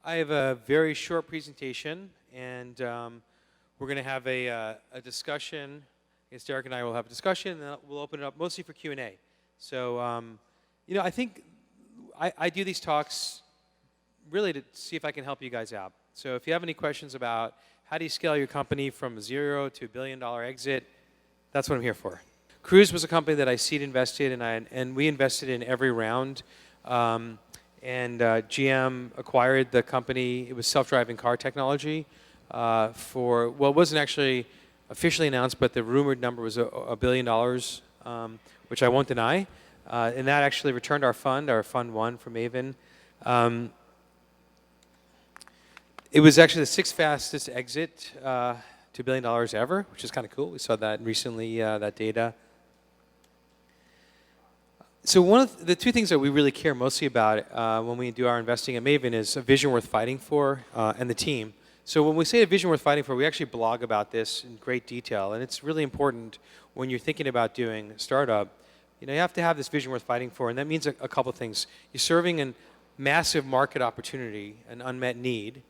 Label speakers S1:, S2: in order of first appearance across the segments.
S1: I have a very short presentation, and we're going to have a discussion. I guess Derek and I will have a discussion, and then we'll open it up mostly for Q&A. So, I think I do these talks really to see if I can help you guys out. So if you have any questions about how do you scale your company from 0 to $1 billion exit, that's what I'm here for. Cruise was a company that I seed invested in, and we invested in every round. GM acquired the company. It was self-driving car technology it wasn't actually officially announced, but the rumored number was $1 billion, which I won't deny. And that actually returned our fund one from Maven. It was actually the 6th fastest exit to $1 billion ever, which is kind of cool. We saw that recently, that data. So one of the two things that we really care mostly about when we do our investing at Maven is a vision worth fighting for and the team. So when we say a vision worth fighting for, we actually blog about this in great detail. And it's really important when you're thinking about doing a startup. You have to have this vision worth fighting for, and that means a couple of things. You're serving a massive market opportunity, an unmet need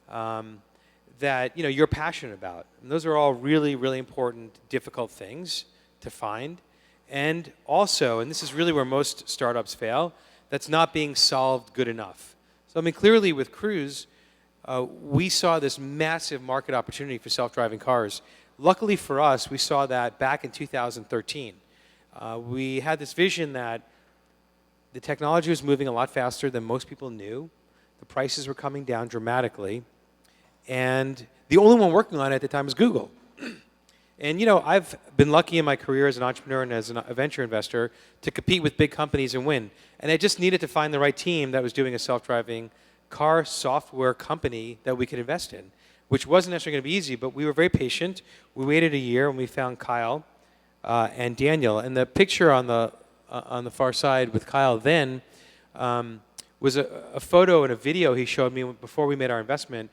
S1: that you're passionate about. And those are all really, really important, difficult things to find. And also, and this is really where most startups fail, that's not being solved good enough. So clearly with Cruise, we saw this massive market opportunity for self-driving cars. Luckily for us, we saw that back in 2013. We had this vision that the technology was moving a lot faster than most people knew. The prices were coming down dramatically. And the only one working on it at the time was Google. And I've been lucky in my career as an entrepreneur and as a venture investor to compete with big companies and win. And I just needed to find the right team that was doing a self-driving car software company that we could invest in, which wasn't necessarily going to be easy, but we were very patient. We waited a year and we found Kyle and Daniel. And the picture on the far side with Kyle then was a photo and a video he showed me before we made our investment.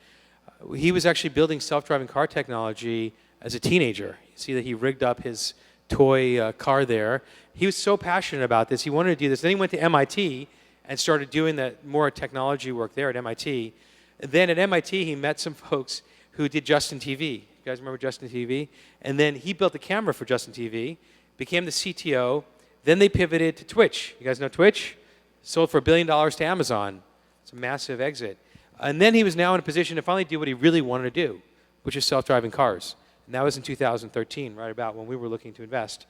S1: He was actually building self-driving car technology as a teenager. You see that he rigged up his toy car there. He was so passionate about this. He wanted to do this. Then he went to MIT and started doing more technology work there at MIT. And then at MIT, he met some folks who did Justin TV. You guys remember Justin TV? And then he built a camera for Justin TV, became the CTO. Then they pivoted to Twitch. You guys know Twitch? Sold for $1 billion to Amazon. It's a massive exit. And then he was now in a position to finally do what he really wanted to do, which is self-driving cars. And that was in 2013, right about when we were looking to invest.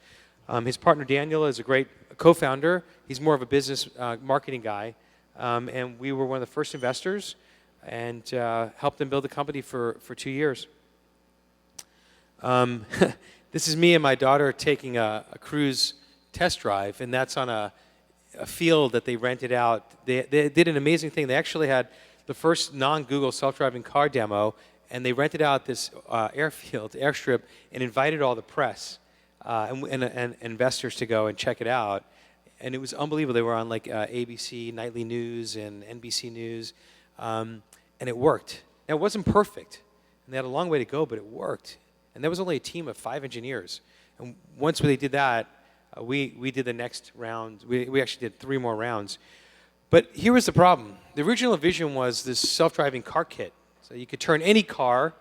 S1: His partner Daniel is a great co-founder. He's more of a business marketing guy. And we were one of the first investors and helped them build the company for 2 years. This is me and my daughter taking a Cruise test drive, and that's on a field that they rented out. They did an amazing thing. They actually had the first non-Google self-driving car demo, and they rented out this airstrip, and invited all the press and investors to go and check it out. And it was unbelievable. They were on ABC Nightly News and NBC News, and it worked. Now, it wasn't perfect, and they had a long way to go, but it worked. And there was only a team of 5 engineers. And once they did that, we did the next round. We actually did 3 more rounds. But here was the problem. The original vision was this self-driving car kit. So you could turn any car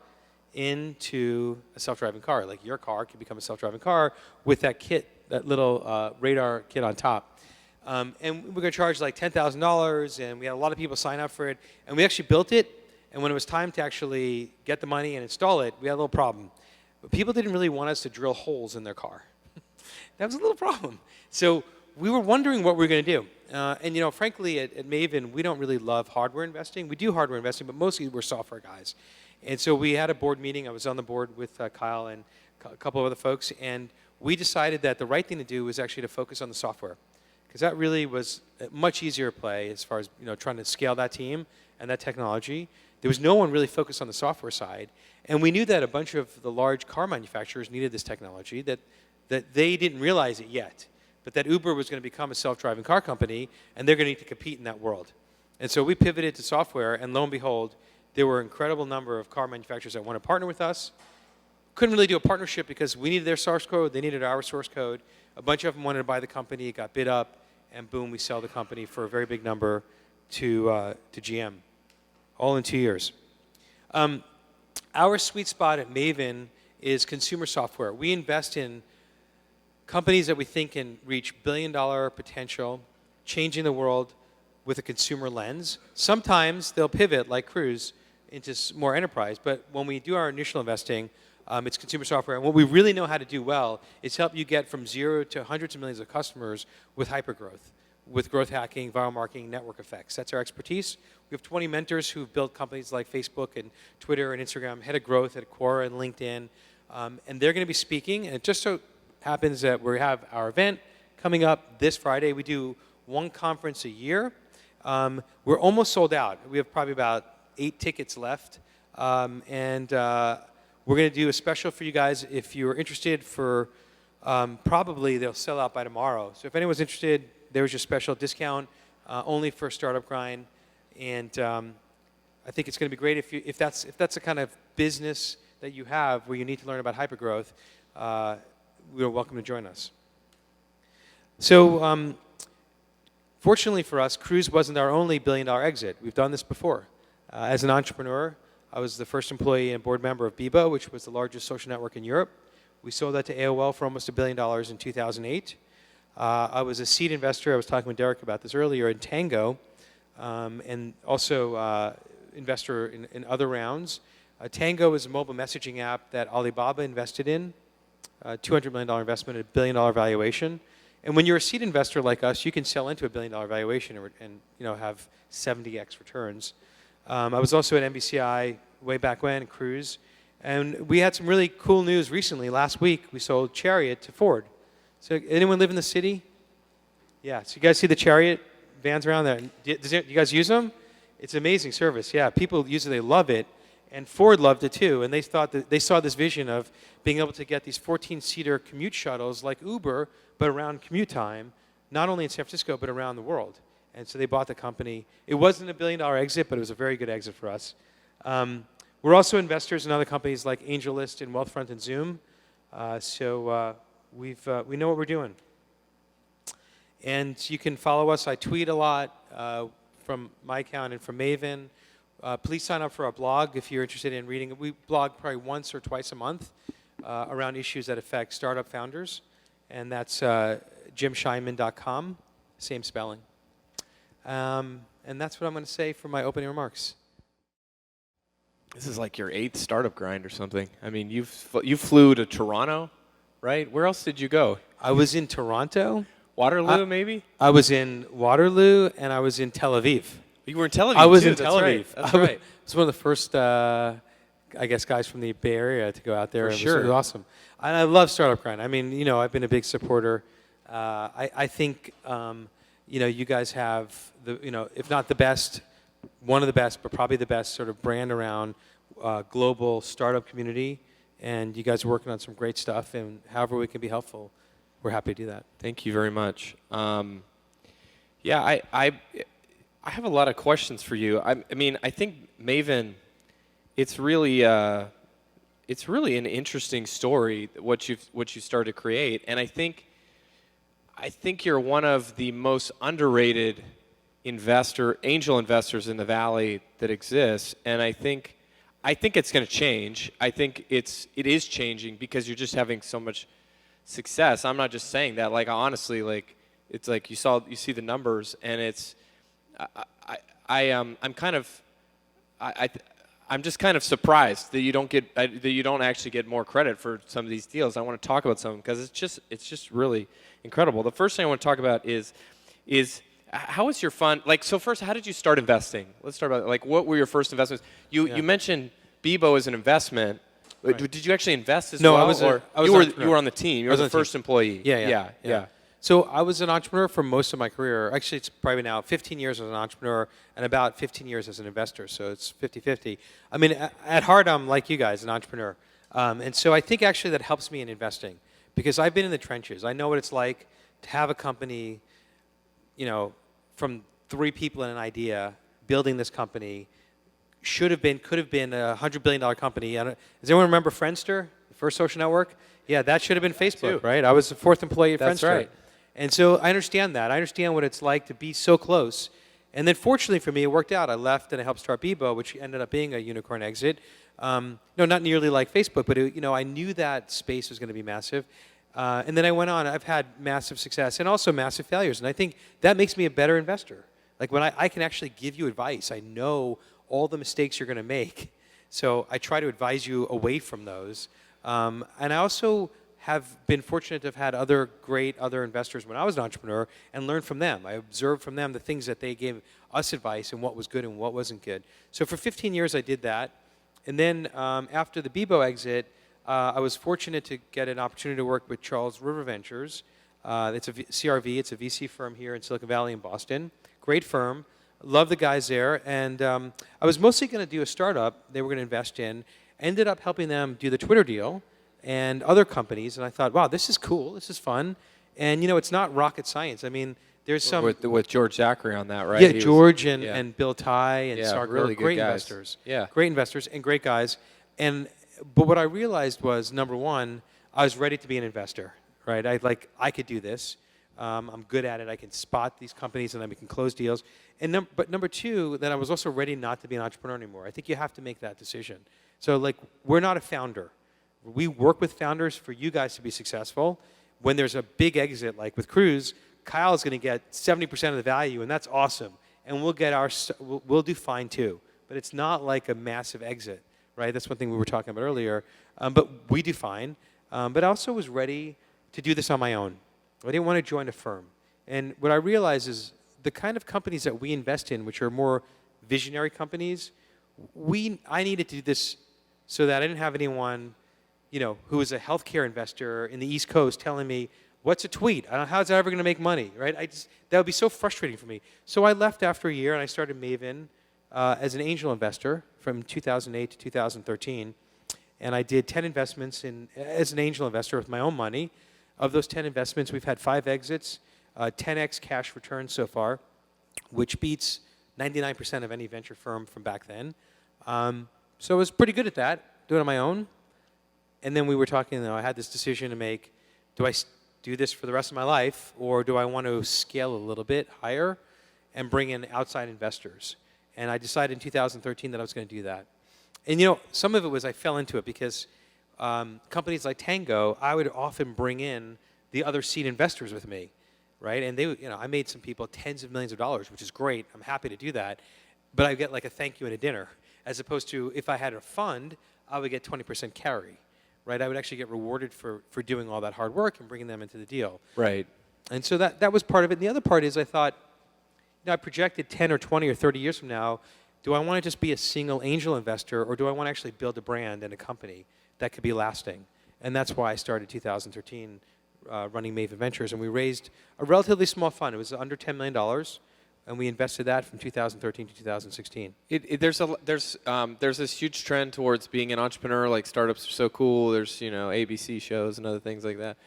S1: into a self-driving car. Like your car could become a self-driving car with that kit, that little radar kit on top. And we were going to charge like $10,000, and we had a lot of people sign up for it. And we actually built it, and when it was time to actually get the money and install it, we had a little problem. But people didn't really want us to drill holes in their car. That was a little problem. So we were wondering what we were going to do. And frankly, at Maven, we don't really love hardware investing. We do hardware investing, but mostly we're software guys. And so we had a board meeting. I was on the board with Kyle and a couple of other folks, and we decided that the right thing to do was actually to focus on the software, because that really was a much easier play as far as trying to scale that team and that technology. There was no one really focused on the software side, and we knew that a bunch of the large car manufacturers needed this technology, that they didn't realize it yet, but that Uber was going to become a self-driving car company, and they're going to need to compete in that world. And so we pivoted to software, and lo and behold, there were an incredible number of car manufacturers that wanted to partner with us. Couldn't really do a partnership because we needed their source code, they needed our source code. A bunch of them wanted to buy the company, it got bid up, and boom, we sell the company for a very big number to GM. all in 2 years. Our sweet spot at Maven is consumer software. We invest in companies that we think can reach billion-dollar potential, changing the world with a consumer lens. Sometimes they'll pivot, like Cruise, into more enterprise. But when we do our initial investing, it's consumer software. And what we really know how to do well is help you get from 0 to hundreds of millions of customers with hypergrowth, with growth hacking, viral marketing, network effects. That's our expertise. We have 20 mentors who've built companies like Facebook and Twitter and Instagram, head of growth at Quora and LinkedIn. And they're going to be speaking. And it just so happens that we have our event coming up this Friday. We do one conference a year. We're almost sold out. We have probably about 8 tickets left. And we're going to do a special for you guys if you're interested for, probably they'll sell out by tomorrow. So if anyone's interested, there's your special discount only for Startup Grind. And I think it's going to be great if that's the kind of business that you have where you need to learn about hypergrowth, you're welcome to join us. So fortunately for us, Cruise wasn't our only billion-dollar exit. We've done this before. As an entrepreneur, I was the first employee and board member of Bebo, which was the largest social network in Europe. We sold that to AOL for almost $1 billion in 2008. I was a seed investor. I was talking with Derek about this earlier in Tango, and also investor in other rounds. Tango is a mobile messaging app that Alibaba invested in, $200 million investment at $1 billion valuation. And when you're a seed investor like us, you can sell into $1 billion valuation and have 70x returns. I was also at NBCi way back when, Cruise. And we had some really cool news recently. Last week, we sold Chariot to Ford. So anyone live in the city? Yeah, so you guys see the Chariot vans around there? Do you guys use them? It's an amazing service. Yeah, people use it, they love it. And Ford loved it too. And they thought that they saw this vision of being able to get these 14-seater commute shuttles like Uber, but around commute time, not only in San Francisco, but around the world. And so they bought the company. It wasn't a billion-dollar exit, but it was a very good exit for us. We're also investors in other companies like AngelList and Wealthfront and Zoom. We know what we're doing. And you can follow us. I tweet a lot from my account and from Maven. Please sign up for our blog if you're interested in reading. We blog probably once or twice a month around issues that affect startup founders. And that's jimscheinman.com, same spelling. And that's what I'm going to say for my opening remarks.
S2: This is like your 8th startup grind or something. I mean, you flew to Toronto, right? Where else did you go?
S1: I was in Toronto.
S2: Waterloo, maybe?
S1: I was in Waterloo, and I was in Tel Aviv.
S2: You were in Tel Aviv,
S1: I was
S2: too.
S1: in Tel Aviv.
S2: Right. That's right.
S1: I was one of the first, I guess, guys from the Bay Area to go out there.
S2: For sure.
S1: It was awesome. And I love Startup Grind. I mean, I've been a big supporter. I think, you guys have, if not the best, one of the best, but probably the best sort of brand around global startup community. And you guys are working on some great stuff. And however we can be helpful, we're happy to do that.
S2: Thank you very much. I have a lot of questions for you. I mean, I think Maven, it's really an interesting story what you started to create, and I think you're one of the most underrated angel investors in the Valley that exists, and I think it's going to change. I think it is changing because you're just having so much success. I'm not just saying that. Like, honestly, like, it's like you see the numbers, and it's I'm just kind of surprised that you don't actually get more credit for some of these deals. I want to talk about some because it's just really incredible. The first thing I want to talk about is how was your fund? Like, so first, how did you start investing? Let's start about like what were your first investments? You mentioned Bebo as an investment. Right. Did you actually invest as well?
S1: No,
S2: you were on the team. You were the first employee.
S1: Yeah. So I was an entrepreneur for most of my career. Actually, it's probably now 15 years as an entrepreneur and about 15 years as an investor. So it's 50-50. I mean, at heart, I'm like you guys, an entrepreneur. And so I think actually that helps me in investing because I've been in the trenches. I know what it's like to have a company, from 3 people and an idea, building this company, could have been a $100 billion company. Does anyone remember Friendster, the first social network? Yeah, that should have been Facebook, right? I was the 4th employee at Friendster.
S2: That's right.
S1: And so I understand that. I understand what it's like to be so close And then fortunately for me, it worked out. I left and I helped start Bebo, which ended up being a unicorn exit. No, not nearly like Facebook, but I knew that space was going to be massive. And then I went on. I've had massive success and also massive failures. And I think that makes me a better investor. Like when I can actually give you advice, I know all the mistakes you're going to make. So I try to advise you away from those. And I also have been fortunate to have had other investors when I was an entrepreneur and learned from them. I observed from them the things that they gave us advice and what was good and what wasn't good. So for 15 years I did that. And then after the Bebo exit, I was fortunate to get an opportunity to work with Charles River Ventures. It's a CRV. It's a VC firm here in Silicon Valley in Boston. Great firm. Love the guys there. And I was mostly going to do a startup they were going to invest in. Ended up helping them do the Twitter deal and other companies. And I thought, wow, this is cool. This is fun. And, it's not rocket science. I mean, there's some...
S2: With George Zachary on that, right?
S1: Yeah, George and Bill Ty and Sarkar,
S2: really good
S1: great
S2: guys.
S1: investors.
S2: Yeah.
S1: Great investors and great guys. But what I realized was, number one, I was ready to be an investor, right? I could do this. I'm good at it. I can spot these companies and then we can close deals. But number two, then I was also ready not to be an entrepreneur anymore. I think you have to make that decision. So we're not a founder. We work with founders for you guys to be successful. When there's a big exit, like with Cruise, Kyle is going to get 70% of the value, and that's awesome. And we'll do fine too. But it's not like a massive exit, right? That's one thing we were talking about earlier. But we do fine. But I also was ready to do this on my own. I didn't want to join a firm. And what I realized is the kind of companies that we invest in, which are more visionary companies, I needed to do this so that I didn't have anyone, who was a healthcare investor in the East Coast telling me, what's a tweet? How's that ever going to make money, right? That would be so frustrating for me. So I left after a year and I started Maven as an angel investor from 2008 to 2013. And I did 10 investments as an angel investor with my own money. Of those 10 investments, we've had 5 exits, 10x cash returns so far, which beats 99% of any venture firm from back then. So I was pretty good at that, doing it on my own. And then we were talking, I had this decision to make. Do I do this for the rest of my life, or do I want to scale a little bit higher and bring in outside investors? And I decided in 2013 that I was going to do that. And some of it was I fell into it because companies like Tango, I would often bring in the other seed investors with me, right? And they, I made some people tens of millions of dollars, which is great. I'm happy to do that. But I get like a thank you and a dinner, as opposed to if I had a fund, I would get 20% carry, right? I would actually get rewarded for doing all that hard work and bringing them into the deal.
S2: Right.
S1: And so that was part of it. And the other part is I thought, I projected 10 or 20 or 30 years from now, do I want to just be a single angel investor, or do I want to actually build a brand and a company that could be lasting? And that's why I started 2013 running Maven Ventures. And we raised a relatively small fund. It was under $10 million. And we invested that from 2013 to 2016.
S2: There's this huge trend towards being an entrepreneur. Like startups are so cool. There's ABC shows and other things like that.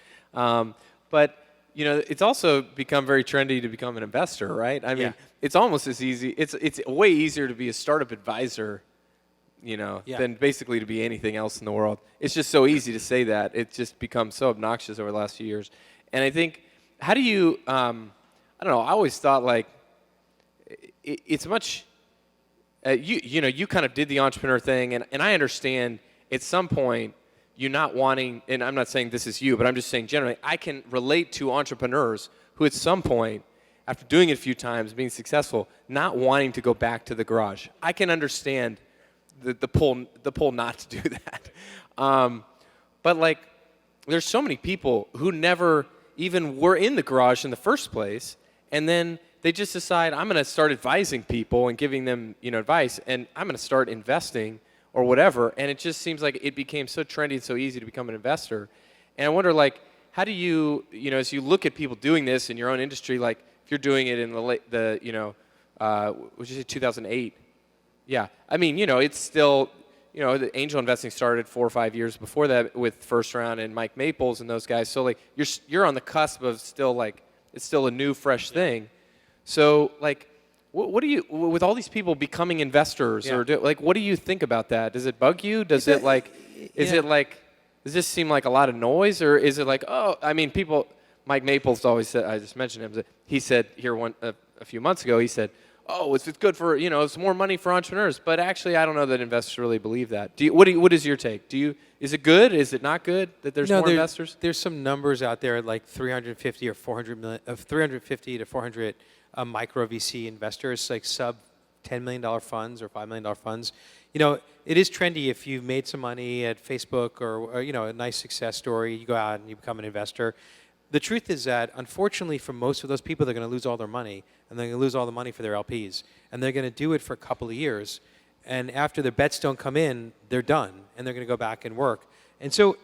S2: But it's also become very trendy to become an investor, right? I mean, it's almost as easy. It's way easier to be a startup advisor, than basically to be anything else in the world. It's just so easy to say that. It's just become so obnoxious over the last few years. And I think, how do you? I don't know. I always thought it's much. You kind of did the entrepreneur thing, and I understand at some point you not wanting, and I'm not saying this is you, but I'm just saying generally, I can relate to entrepreneurs who at some point, after doing it a few times, being successful, not wanting to go back to the garage. I can understand the pull not to do that. But there's so many people who never even were in the garage in the first place, and then they just decide, I'm going to start advising people and giving them advice, and I'm going to start investing or whatever, and it just seems like it became so trendy and so easy to become an investor. And I wonder, how do you, as you look at people doing this in your own industry, if you're doing it in would you say 2008? Yeah, I mean, it's still, the angel investing started 4 or 5 years before that with First Round and Mike Maples and those guys. So you're on the cusp of still it's still a new, fresh thing. So what do you, with all these people becoming investors, or what do you think about that? Does it bug you? Does it does this seem like a lot of noise, or is it people, Mike Maples always said, I just mentioned him, he said here a few months ago, he said, oh, it's good for, it's more money for entrepreneurs. But actually, I don't know that investors really believe that. What is your take? Is it good? Is it not good that there's more investors?
S1: There's some numbers out there like 350 or 400 million, of 350 to 400 micro VC investors, like sub $10 million funds or $5 million funds. It is trendy if you've made some money at Facebook or a nice success story, you go out and you become an investor. The truth is that, unfortunately, for most of those people, they're going to lose all their money, and they're going to lose all the money for their LPs. And they're going to do it for a couple of years. And after their bets don't come in, they're done, and they're going to go back and work. And so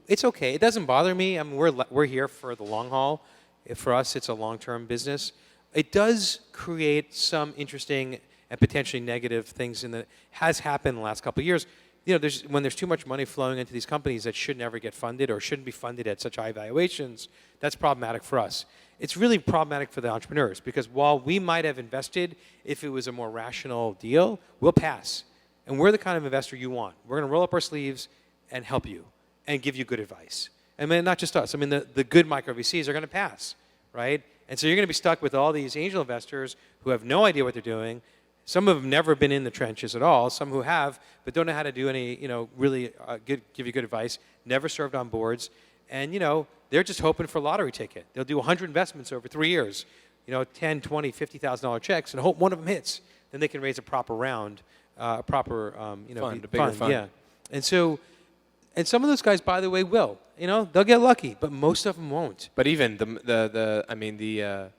S1: it's okay. It doesn't bother me. I mean, we're here for the long haul. For us, it's a long-term business. It does create some interesting and potentially negative things has happened in the last couple of years. When there's too much money flowing into these companies that should never get funded or shouldn't be funded at such high valuations, that's problematic for us. It's really problematic for the entrepreneurs because while we might have invested, if it was a more rational deal, we'll pass. And we're the kind of investor you want. We're going to roll up our sleeves and help you and give you good advice. I mean, not just us. I mean, the good micro VCs are going to pass, right? And so you're going to be stuck with all these angel investors who have no idea what they're doing. Some of them never been in the trenches at all. Some who have, but don't know how to do any, really give you good advice. Never served on boards, and they're just hoping for a lottery ticket. They'll do 100 investments over 3 years, $10, $20, $50,000 checks, and hope one of them hits. Then they can raise a proper round, a proper,
S2: a bigger fund.
S1: Yeah, and so, and some of those guys, by the way, will. They'll get lucky, but most of them won't.
S2: But even the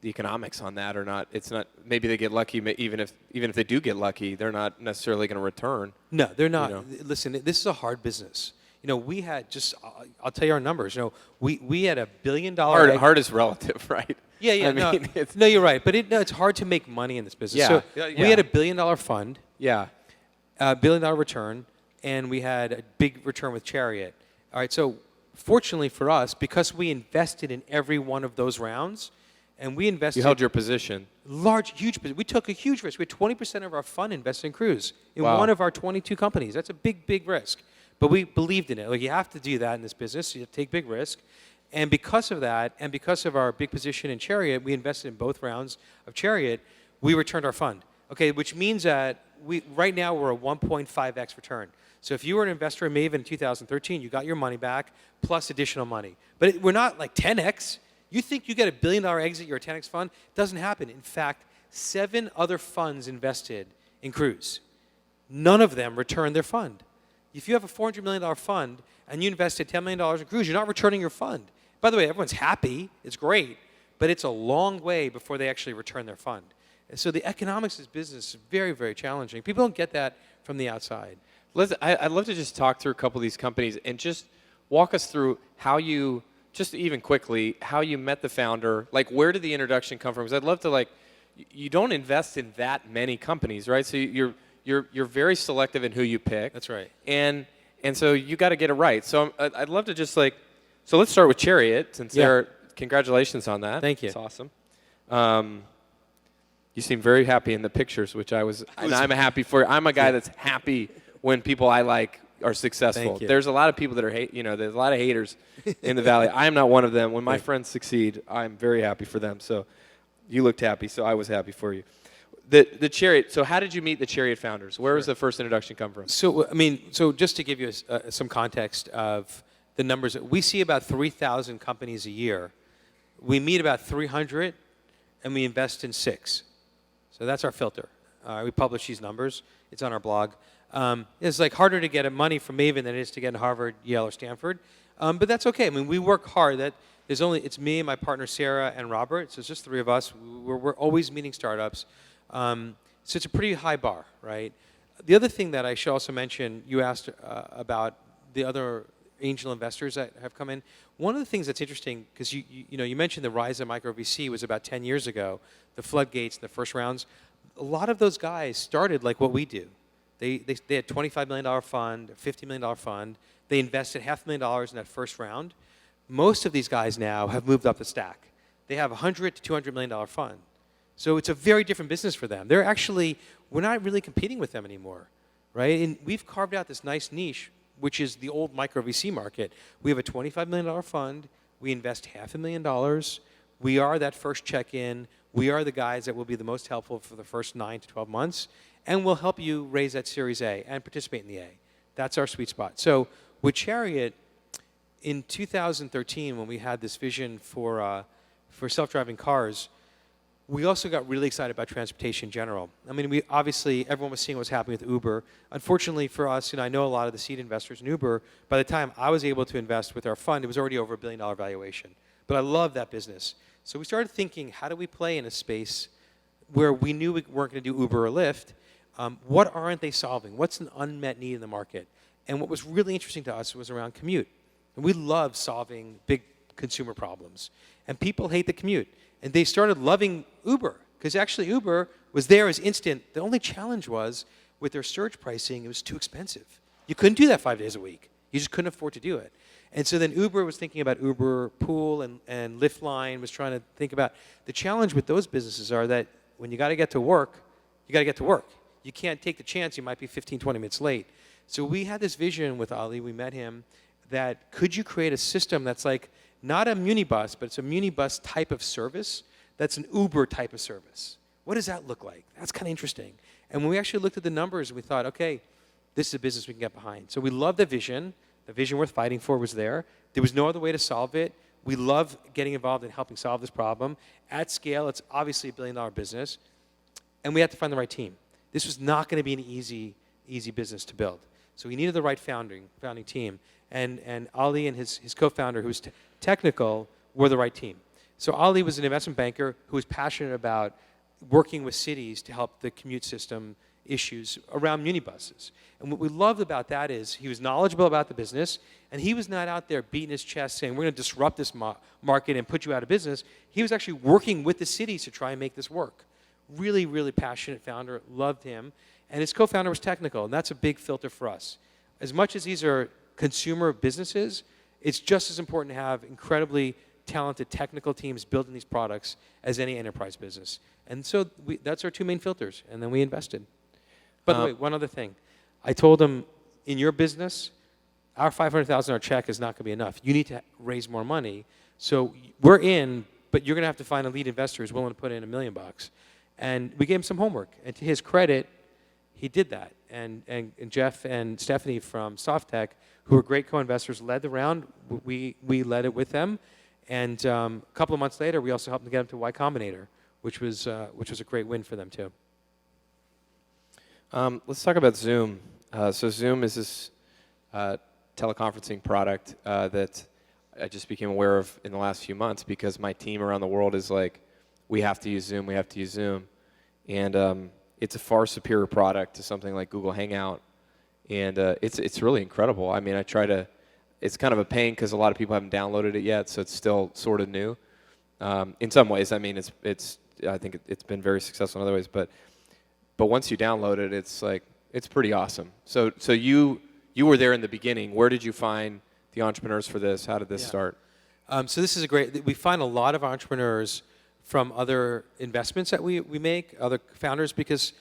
S2: economics on that are not. It's not. Maybe they get lucky. Even if they do get lucky, they're not necessarily going to return.
S1: No, they're not. Listen, this is a hard business. We had I'll tell you our numbers. We had $1 billion.
S2: Hard is relative, right?
S1: Yeah. No, you're right. But it's hard to make money in this business.
S2: Yeah.
S1: So
S2: Yeah.
S1: we had $1 billion fund.
S2: Yeah.
S1: $1 billion return, and we had a big return with Chariot. All right. So fortunately for us, because we invested in every one of those rounds. And we invested.
S2: You held your position.
S1: Huge position. We took a huge risk. We had 20% of our fund invested in Cruise in
S2: Wow.
S1: one of our 22 companies. That's a big, big risk. But we believed in it. Like, you have to do that in this business. You have to take big risk. And because of that, and because of our big position in Chariot, we invested in both rounds of Chariot. We returned our fund. Okay, which means that right now we're a 1.5x return. So if you were an investor in Maven in 2013, you got your money back plus additional money. But we're not like 10x. You think you get $1 billion exit, you're a 10x fund? It doesn't happen. In fact, 7 other funds invested in Cruise. None of them returned their fund. If you have a $400 million fund and you invested $10 million in Cruise, you're not returning your fund. By the way, everyone's happy. It's great. But it's a long way before they actually return their fund. And so the economics of this business is very, very challenging. People don't get that from the outside.
S2: I'd love to just talk through a couple of these companies and just walk us through how you, just even quickly, how you met the founder. Like, where did the introduction come from? Because I'd love to, you don't invest in that many companies, right? So you're very selective in who you pick.
S1: That's right.
S2: And so you got to get it right. So I'd love to just so let's start with Chariot, since congratulations on that.
S1: Thank you.
S2: It's awesome. You seem very happy in the pictures, which I'm happy for. I'm a guy that's happy when people I like are successful.
S1: Thank you.
S2: There's a lot of people that are there's a lot of haters in the Valley. I am not one of them. When my friends succeed, I'm very happy for them. So you looked happy, so I was happy for you. The Chariot. So how did you meet the Chariot founders? Where was the first introduction come from?
S1: So just to give you some context of the numbers, we see about 3,000 companies a year. We meet about 300, and we invest in 6. So that's our filter. We publish these numbers. It's on our blog. It's harder to get money from Maven than it is to get in Harvard, Yale, or Stanford. But that's okay. I mean, we work hard. It's me and my partner Sarah and Robert. So it's just 3 of us. We're always meeting startups. So it's a pretty high bar, right? The other thing that I should also mention, you asked about the other angel investors that have come in. One of the things that's interesting, because you mentioned the rise of micro VC was about 10 years ago, the floodgates, the first rounds. A lot of those guys started like what we do. They had $25 million fund, $50 million fund. They invested $500,000 in that first round. Most of these guys now have moved up the stack. They have $100 to $200 million fund. So it's a very different business for them. We're not really competing with them anymore, right? And we've carved out this nice niche, which is the old micro VC market. We have a $25 million fund. We invest $500,000. we are that first check-in. We are the guys that will be the most helpful for the first 9 to 12 months, and we'll help you raise that Series A and participate in the A. That's our sweet spot. So with Chariot, in 2013, when we had this vision for self-driving cars, we also got really excited about transportation in general. I mean, everyone was seeing what was happening with Uber. Unfortunately for us, I know a lot of the seed investors in Uber. By the time I was able to invest with our fund, it was already over $1 billion valuation. But I love that business. So we started thinking, how do we play in a space where we knew we weren't going to do Uber or Lyft? What aren't they solving? What's an unmet need in the market? And what was really interesting to us was around commute. And we love solving big consumer problems. And people hate the commute. And they started loving Uber, because actually Uber was there as instant. The only challenge was, with their surge pricing, it was too expensive. You couldn't do that 5 days a week. You just couldn't afford to do it. And so then Uber was thinking about Uber Pool, and Lyft Line was trying to think about. The challenge with those businesses are that when you got to get to work, you got to get to work. You can't take the chance you might be 15, 20 minutes late. So we had this vision with Ali. We met him that could you create a system that's like not a minibus, but it's a minibus type of service that's an Uber type of service. What does that look like? That's kind of interesting. And when we actually looked at the numbers, we thought, okay, this is a business we can get behind. So we loved the vision. The vision worth fighting for was there. There was no other way to solve it. We love getting involved in helping solve this problem. At scale, it's obviously $1 billion business. And we had to find the right team. This was not going to be an easy business to build. So we needed the right founding team. And Ali and his co-founder, who was technical, were the right team. So Ali was an investment banker who was passionate about working with cities to help the commute system issues around minibuses. And what we loved about that is he was knowledgeable about the business, and he was not out there beating his chest saying, we're going to disrupt this market and put you out of business. He was actually working with the cities to try and make this work. Really, really passionate founder, loved him. And his co-founder was technical, and that's a big filter for us. As much as these are consumer businesses, it's just as important to have incredibly talented technical teams building these products as any enterprise business. And so that's our two main filters, and then we invested. By the way, one other thing. I told him, in your business, our $500,000 check is not going to be enough. You need to raise more money. So we're in, but you're going to have to find a lead investor who's willing to put in $1 million. And we gave him some homework. And to his credit, he did that. And Jeff and Stephanie from SoftTech, who were great co-investors, led the round. We led it with them. And a couple of months later, we also helped them get them to Y Combinator, which was a great win for them too.
S2: Let's talk about Zoom. So Zoom is this teleconferencing product that I just became aware of in the last few months because my team around the world is like, we have to use Zoom, we have to use Zoom. And it's a far superior product to something like Google Hangout. And it's really incredible. I mean, it's kind of a pain because a lot of people haven't downloaded it yet, so it's still sort of new. In some ways, I mean, I think it's been very successful in other ways, but once you download it, it's pretty awesome. So you were there in the beginning. Where did you find the entrepreneurs for this? How did this start?
S1: So this is we find a lot of entrepreneurs from other investments that we make, other founders, because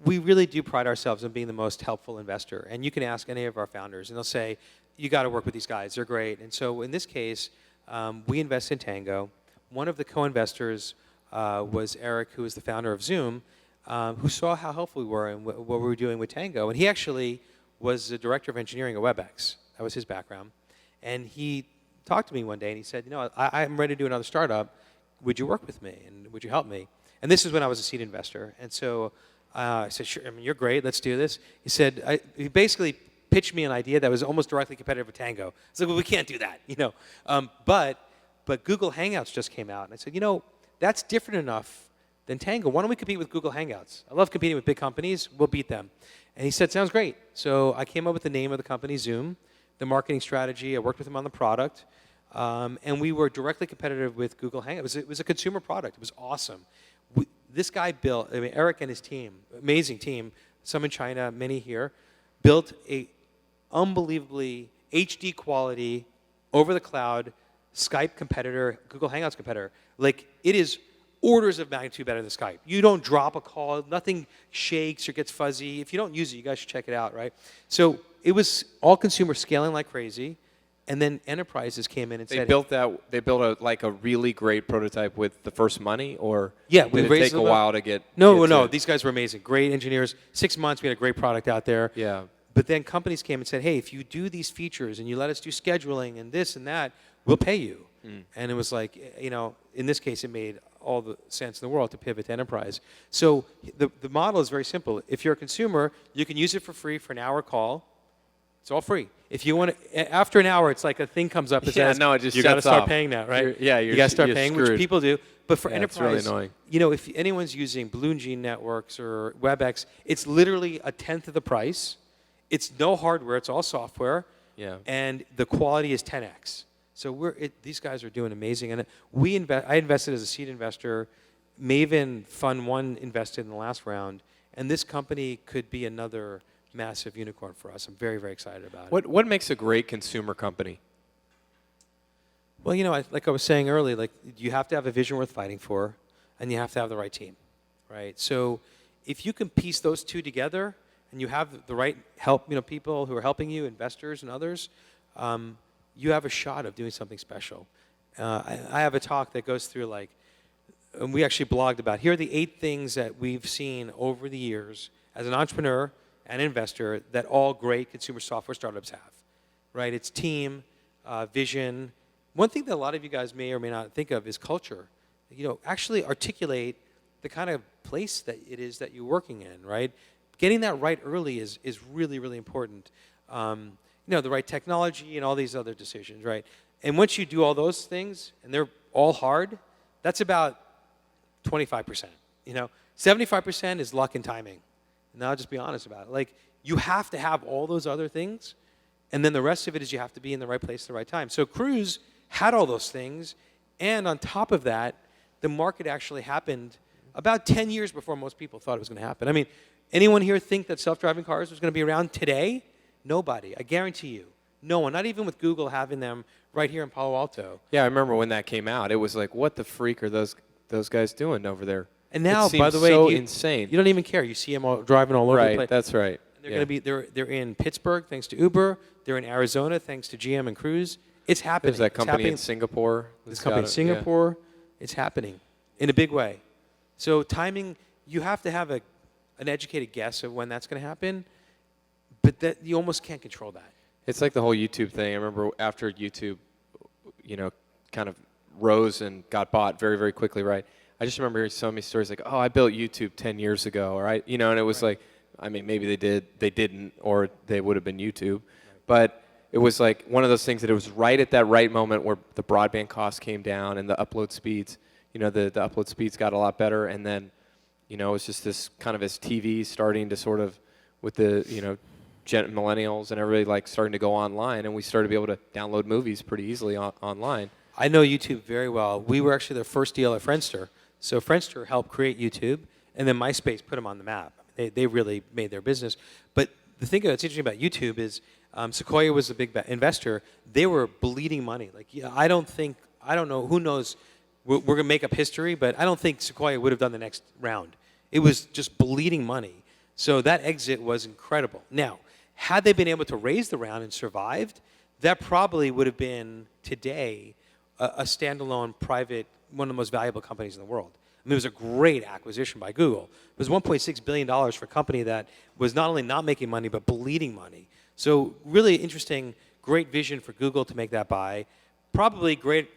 S1: we really do pride ourselves on being the most helpful investor. And you can ask any of our founders, and they'll say, you got to work with these guys. They're great. And so in this case, we invest in Tango. One of the co-investors was Eric, who is the founder of Zoom, who saw how helpful we were and what we were doing with Tango. And he actually was the director of engineering at WebEx. That was his background. And he talked to me one day, and he said, I'm ready to do another startup. Would you work with me? And would you help me? And this is when I was a seed investor. And so I said, sure, you're great. Let's do this. He said, he basically pitched me an idea that was almost directly competitive with Tango. I was like, well, we can't do that, But Google Hangouts just came out. And I said, that's different enough than Tango. Why don't we compete with Google Hangouts? I love competing with big companies. We'll beat them. And he said, sounds great. So I came up with the name of the company, Zoom, the marketing strategy. I worked with him on the product. And we were directly competitive with Google Hangouts. It was a consumer product. It was awesome. This guy built, Eric and his team, amazing team, some in China, many here, built a unbelievably HD quality, over the cloud, Skype competitor, Google Hangouts competitor. Like, it is orders of magnitude better than Skype. You don't drop a call, nothing shakes or gets fuzzy. If you don't use it, you guys should check it out, right? So it was all consumer, scaling like crazy. And then enterprises came in and said,
S2: They built a really great prototype with the first money, or
S1: yeah, we
S2: did it
S1: raised
S2: take a while to get?
S1: No. These guys were amazing. Great engineers. 6 months, we had a great product out there.
S2: Yeah.
S1: But then companies came and said, hey, if you do these features and you let us do scheduling and this and that, we'll pay you. And it was like, in this case, it made all the sense in the world to pivot to enterprise. So the model is very simple. If you're a consumer, you can use it for free for an hour call. It's all free. If you want to, after an hour, it's like a thing comes up that says,
S2: no, it just
S1: you got to start
S2: off.
S1: paying now, right?
S2: You
S1: got to start paying,
S2: screwed.
S1: which people do. But for
S2: It's
S1: enterprise,
S2: really annoying.
S1: if anyone's using Blue Gene networks or WebEx, it's literally a tenth of the price. It's no hardware. It's all software.
S2: Yeah.
S1: And the quality is 10x. So these guys are doing amazing. And I invested as a seed investor. Maven Fund 1 invested in the last round. And this company could be another massive unicorn for us. I'm very, very excited about it.
S2: What makes a great consumer company?
S1: Well, like I was saying earlier, like you have to have a vision worth fighting for, and you have to have the right team, right? So if you can piece those two together, and you have the right help, people who are helping you, investors and others, you have a shot of doing something special. I have a talk that goes through and we actually blogged about, here are the 8 things that we've seen over the years as an entrepreneur and investor that all great consumer software startups have, right? It's team, vision. One thing that a lot of you guys may or may not think of is culture. Actually articulate the kind of place that it is that you're working in, right? Getting that right early is really, really important. The right technology and all these other decisions, right? And once you do all those things, and they're all hard, that's about 25%. 75% is luck and timing. And I'll just be honest about it. You have to have all those other things, and then the rest of it is you have to be in the right place at the right time. So Cruise had all those things, and on top of that, the market actually happened about 10 years before most people thought it was going to happen. I mean, anyone here think that self-driving cars was going to be around today? Nobody. I guarantee you. No one. Not even with Google having them right here in Palo Alto.
S2: Yeah, I remember when that came out. It was like, what the freak are those guys doing over there?
S1: And now,
S2: it
S1: by the way,
S2: so insane.
S1: You don't even care. You see them all driving all over the place.
S2: Right, that's right.
S1: And they're going to be. They're in Pittsburgh thanks to Uber. They're in Arizona thanks to GM and Cruise. It's happening.
S2: There's that company in Singapore.
S1: This company in Singapore. Yeah. It's happening in a big way. So timing, you have to have an educated guess of when that's going to happen, but that you almost can't control that.
S2: It's like the whole YouTube thing. I remember after YouTube, kind of rose and got bought very, very quickly, right? I just remember hearing so many stories like, oh, I built YouTube 10 years ago, right? And it was like, I mean, maybe they didn't, or they would have been YouTube. But it was like one of those things that it was right at that right moment where the broadband costs came down and the upload speeds, the upload speeds got a lot better. And then, it was just this kind of as TV starting to sort of, with the, millennials and everybody starting to go online, and we started to be able to download movies pretty easily online.
S1: I know YouTube very well. We were actually their first deal at Friendster. So Friendster helped create YouTube, and then MySpace put them on the map. They really made their business. But the thing that's interesting about YouTube is Sequoia was a big investor. They were bleeding money. I don't know, who knows, we're going to make up history, but I don't think Sequoia would have done the next round. It was just bleeding money. So that exit was incredible. Now, had they been able to raise the round and survived, that probably would have been today a standalone private, one of the most valuable companies in the world. I mean, it was a great acquisition by Google. It was $1.6 billion for a company that was not only not making money, but bleeding money. So really interesting, great vision for Google to make that buy. Probably great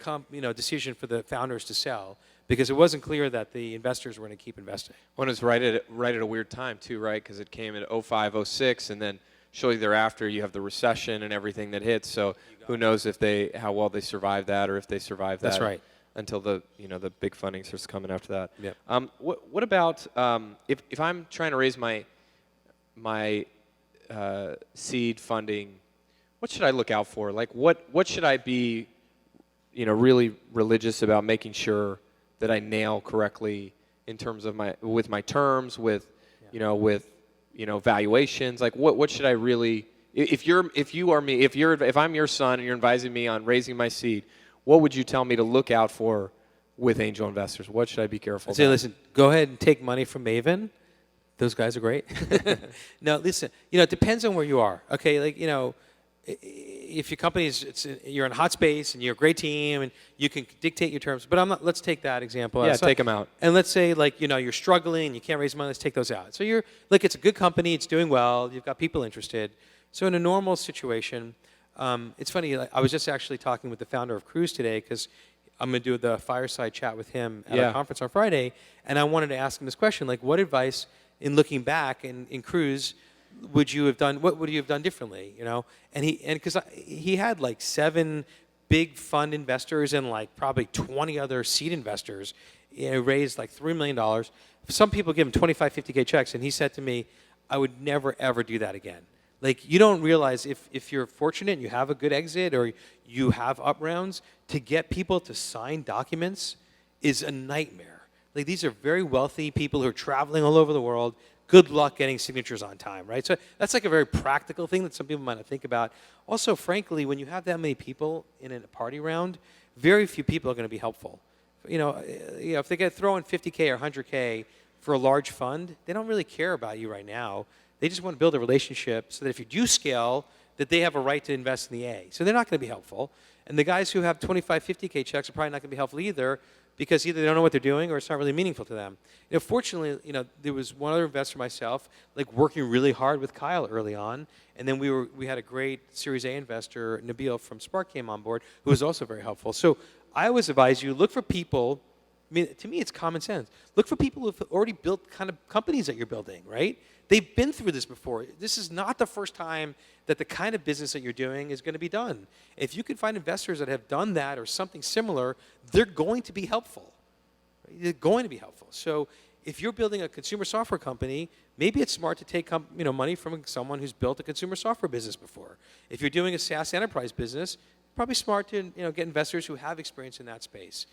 S1: decision for the founders to sell, because it wasn't clear that the investors were going to keep investing.
S2: Well, it was right at a weird time too, right? Because it came in 05, 06, and then shortly thereafter you have the recession and everything that hits. So who knows how well they survive that, or if they survive that.
S1: That's right.
S2: Until the big funding starts coming after that.
S1: Yeah.
S2: What about if I'm trying to raise my seed funding? What should I look out for? What should I be really religious about making sure that I nail correctly in terms of my terms, with valuations? What should I really, if I'm your son and you're advising me on raising my seed, what would you tell me to look out for with angel investors? What should I be careful about?
S1: Say, listen, go ahead and take money from Maven. Those guys are great. No, listen, it depends on where you are. Okay, if your company you're in a hot space and you're a great team and you can dictate your terms, but let's take that example.
S2: Yeah, take them out.
S1: And let's say you're struggling, you can't raise money, let's take those out. So it's a good company, it's doing well, you've got people interested. So in a normal situation, it's funny, I was just actually talking with the founder of Cruise today because I'm going to do the fireside chat with him at a conference on Friday, and I wanted to ask him this question, what advice in looking back in Cruise would you have done? What would you have done differently? And because he had 7 big fund investors and probably 20 other seed investors, raised $3 million. Some people give him 25, 50K checks, and he said to me, I would never ever do that again. You don't realize if you're fortunate and you have a good exit or you have up rounds, to get people to sign documents is a nightmare. These are very wealthy people who are traveling all over the world. Good luck getting signatures on time, right? So that's a very practical thing that some people might not think about. Also, frankly, when you have that many people in a party round, very few people are going to be helpful. If they throw in 50K or 100K for a large fund, they don't really care about you right now. They just want to build a relationship so that if you do scale, that they have a right to invest in the A. So they're not going to be helpful. And the guys who have 25, 50K checks are probably not going to be helpful either, because either they don't know what they're doing or it's not really meaningful to them. Fortunately, there was one other investor, myself, working really hard with Kyle early on, and then we had a great Series A investor, Nabil from Spark, came on board, who was also very helpful. So I always advise you, look for people. To me, it's common sense. Look for people who've already built kind of companies that you're building, right? They've been through this before. This is not the first time that the kind of business that you're doing is going to be done. If you can find investors that have done that or something similar, they're going to be helpful. They're going to be helpful. So if you're building a consumer software company, maybe it's smart to take money from someone who's built a consumer software business before. If you're doing a SaaS enterprise business, probably smart to get investors who have experience in that space.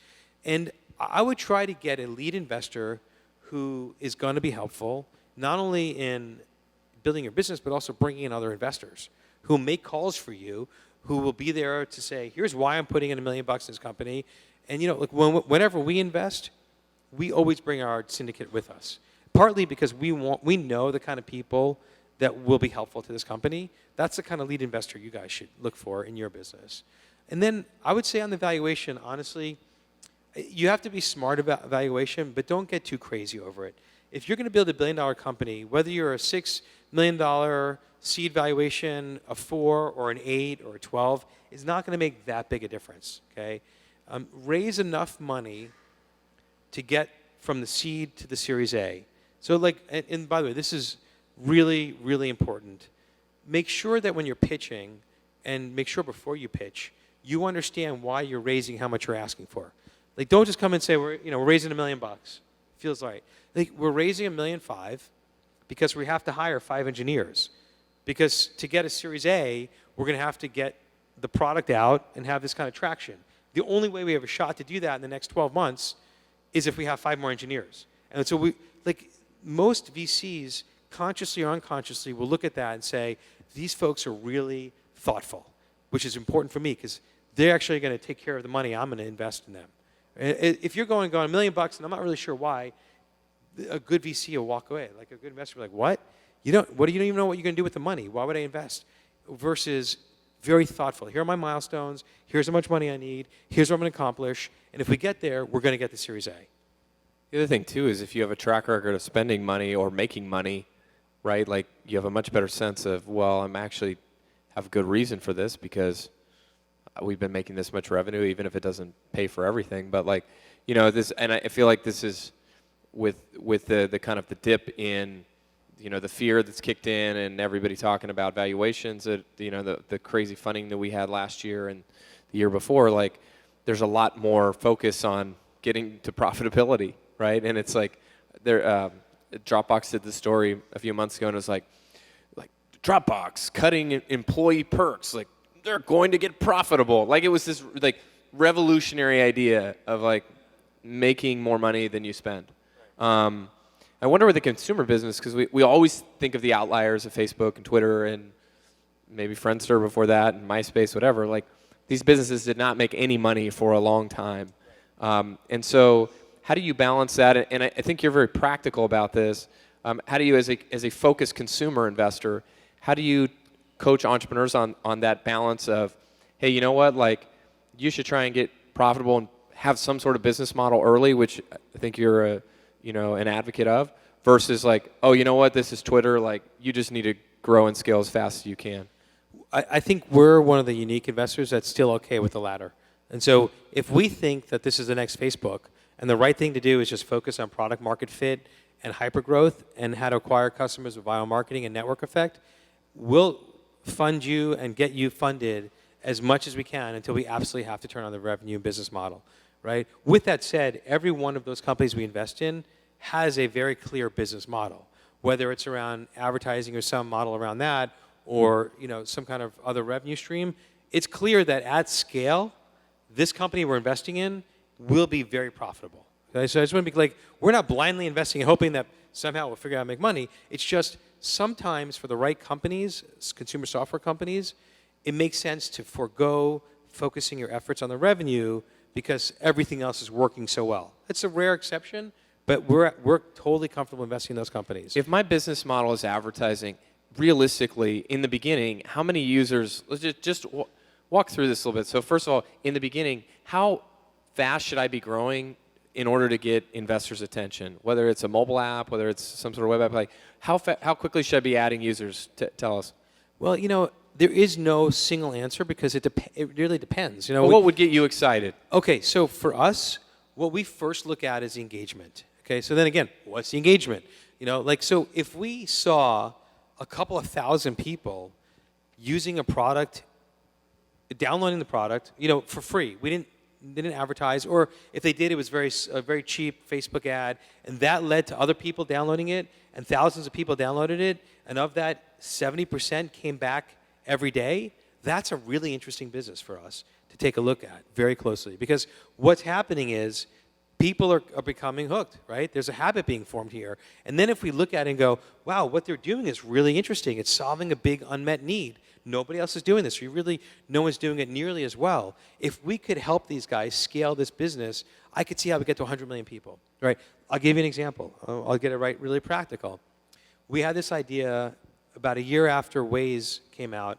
S1: And I would try to get a lead investor who is going to be helpful, not only in building your business, but also bringing in other investors who make calls for you, who will be there to say, here's why I'm putting in $1 million in this company. And whenever we invest, we always bring our syndicate with us. Partly because we know the kind of people that will be helpful to this company. That's the kind of lead investor you guys should look for in your business. And then I would say on the valuation, honestly, you have to be smart about valuation, but don't get too crazy over it. If you're going to build $1 billion company, whether you're a $6 million seed valuation, a 4 or an 8 or a 12, is not going to make that big a difference. Okay, raise enough money to get from the seed to the Series A. So and by the way, this is really, really important. Make sure that when you're pitching, and make sure before you pitch, you understand why you're raising how much you're asking for. Don't just come and say we're raising $1 million. Feels right. We're raising $1.5 million because we have to hire 5 engineers. Because to get a Series A, we're going to have to get the product out and have this kind of traction. The only way we have a shot to do that in the next 12 months is if we have 5 more engineers. And so most VCs, consciously or unconsciously, will look at that and say, these folks are really thoughtful, which is important for me because they're actually going to take care of the money I'm going to invest in them. If you're going $1 million and I'm not really sure why, a good VC will walk away. A good investor will be what? You don't even know what you're going to do with the money. Why would I invest? Versus very thoughtful. Here are my milestones. Here's how much money I need. Here's what I'm going to accomplish. And if we get there, we're going to get the Series A.
S2: The other thing, too, is if you have a track record of spending money or making money, right, you have a much better sense of, well, I'm actually have a good reason for this because we've been making this much revenue, even if it doesn't pay for everything. But this, and I feel like this is with the kind of the dip in, the fear that's kicked in and everybody talking about valuations, that, the crazy funding that we had last year and the year before, there's a lot more focus on getting to profitability, right? And it's Dropbox did the story a few months ago, and it was like Dropbox cutting employee perks, they're going to get profitable. It was this revolutionary idea of making more money than you spend. I wonder with the consumer business, because we always think of the outliers of Facebook and Twitter and maybe Friendster before that and MySpace, whatever. These businesses did not make any money for a long time. And so how do you balance that? And I think you're very practical about this. How do you, as a focused consumer investor, how do you coach entrepreneurs on that balance of, hey, you know what, like you should try and get profitable and have some sort of business model early, which I think you're an advocate of, versus like, oh, you know what, this is Twitter, like you just need to grow and scale as fast as you can.
S1: I think we're one of the unique investors that's still okay with the latter. And so if we think that this is the next Facebook, and the right thing to do is just focus on product market fit and hypergrowth and how to acquire customers with viral marketing and network effect, we'll fund you and get you funded as much as we can until we absolutely have to turn on the revenue business model, right? With that said, every one of those companies we invest in has a very clear business model, whether it's around advertising or some model around that, or some kind of other revenue stream. It's clear that at scale, this company we're investing in will be very profitable. Okay? So I just want to be like, we're not blindly investing and hoping that somehow we'll figure out how to make money. It's just sometimes for the right companies, consumer software companies, it makes sense to forego focusing your efforts on the revenue because everything else is working so well. It's a rare exception, but we're totally comfortable investing in those companies.
S2: If my business model is advertising, realistically, in the beginning, how many users, let's just walk through this a little bit. So first of all, in the beginning, how fast should I be growing in order to get investors' attention? Whether it's a mobile app, whether it's some sort of web app, like how quickly should I be adding users? Tell us.
S1: Well, there is no single answer because it really depends.
S2: Well, what would get you excited?
S1: Okay, so for us, what we first look at is the engagement. Okay, so then again, what's the engagement? So if we saw a couple of thousand people using a product, downloading the product, for free. They didn't advertise, or if they did, it was a very cheap Facebook ad, and that led to other people downloading it, and thousands of people downloaded it, and of that, 70% came back every day. That's a really interesting business for us to take a look at very closely, because what's happening is people are becoming hooked, right? There's a habit being formed here. And then if we look at it and go, wow, what they're doing is really interesting. It's solving a big unmet need. Nobody else is doing this. No one's doing it nearly as well. If we could help these guys scale this business, I could see how we get to 100 million people, right? I'll give you an example. I'll get it right, really practical. We had this idea about a year after Waze came out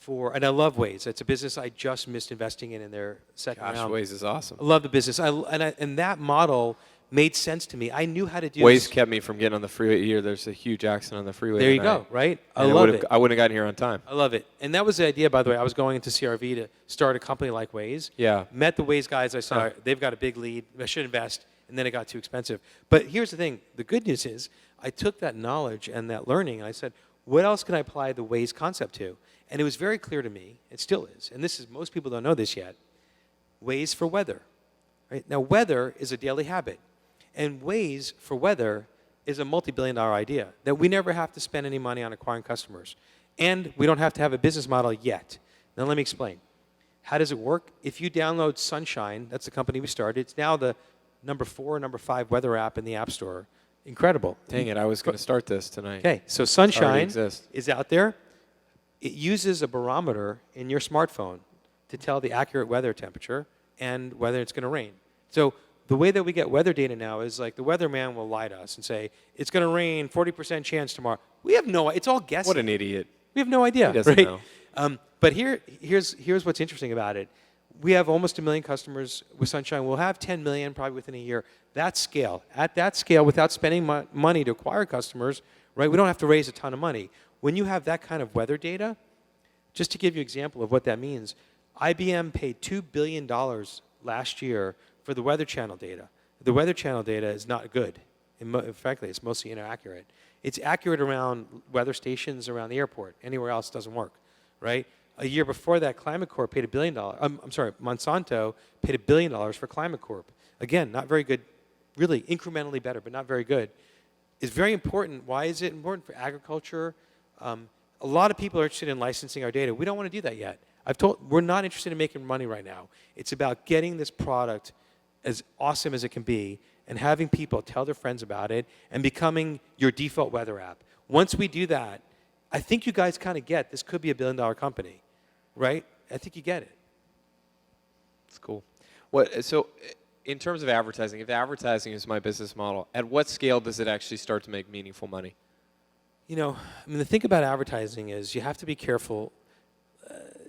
S1: and I love Waze. It's a business I just missed investing in their second round.
S2: Waze is awesome.
S1: I love the business. And that model made sense to me. I knew how to do
S2: Waze kept me from getting on the freeway here. There's a huge accident on the freeway
S1: There you
S2: tonight.
S1: go, right?
S2: I love it. I wouldn't have gotten here on time.
S1: I love it. And that was the idea, by the way. I was going into CRV to start a company like Waze.
S2: Yeah.
S1: Met the Waze guys. I saw they've got a big lead. I should invest. And then it got too expensive. But here's the thing. The good news is I took that knowledge and that learning and I said, what else can I apply the Waze concept to? And it was very clear to me, it still is, and most people don't know this yet, Waze for weather. Right? Now, weather is a daily habit. And Waze for weather is a multi-billion-dollar idea that we never have to spend any money on acquiring customers. And we don't have to have a business model yet. Now, let me explain. How does it work? If you download Sunshine, that's the company we started, it's now the number 4 or number 5 weather app in the App Store. Incredible.
S2: Dang it, I was going to start this tonight.
S1: Okay, so Sunshine is out there. It uses a barometer in your smartphone to tell the accurate weather temperature and whether it's going to rain. So the way that we get weather data now is like the weatherman will lie to us and say, it's going to rain, 40% chance tomorrow. We have no idea. It's all guessing.
S2: What an idiot.
S1: We have no idea.
S2: He doesn't know.
S1: But here's what's interesting about it. We have almost 1 million customers with Sunshine. We'll have 10 million probably within a year. That scale, at that scale, without spending money to acquire customers, right? We don't have to raise a ton of money. When you have that kind of weather data, just to give you an example of what that means, IBM paid $2 billion last year for the Weather Channel data. The Weather Channel data is not good. Frankly, it's mostly inaccurate. It's accurate around weather stations around the airport. Anywhere else doesn't work, right? A year before that, Climate Corp paid $1 billion. Monsanto paid $1 billion for Climate Corp. Again, not very good, really incrementally better, but not very good. It's very important. Why is it important for agriculture? A lot of people are interested in licensing our data. We don't want to do that yet. We're not interested in making money right now. It's about getting this product as awesome as it can be and having people tell their friends about it and becoming your default weather app. Once we do that, I think you guys kind of get this could be $1 billion company, right? I think you get it.
S2: That's cool. So in terms of advertising, if advertising is my business model, at what scale does it actually start to make meaningful money?
S1: I mean, the thing about advertising is you have to be careful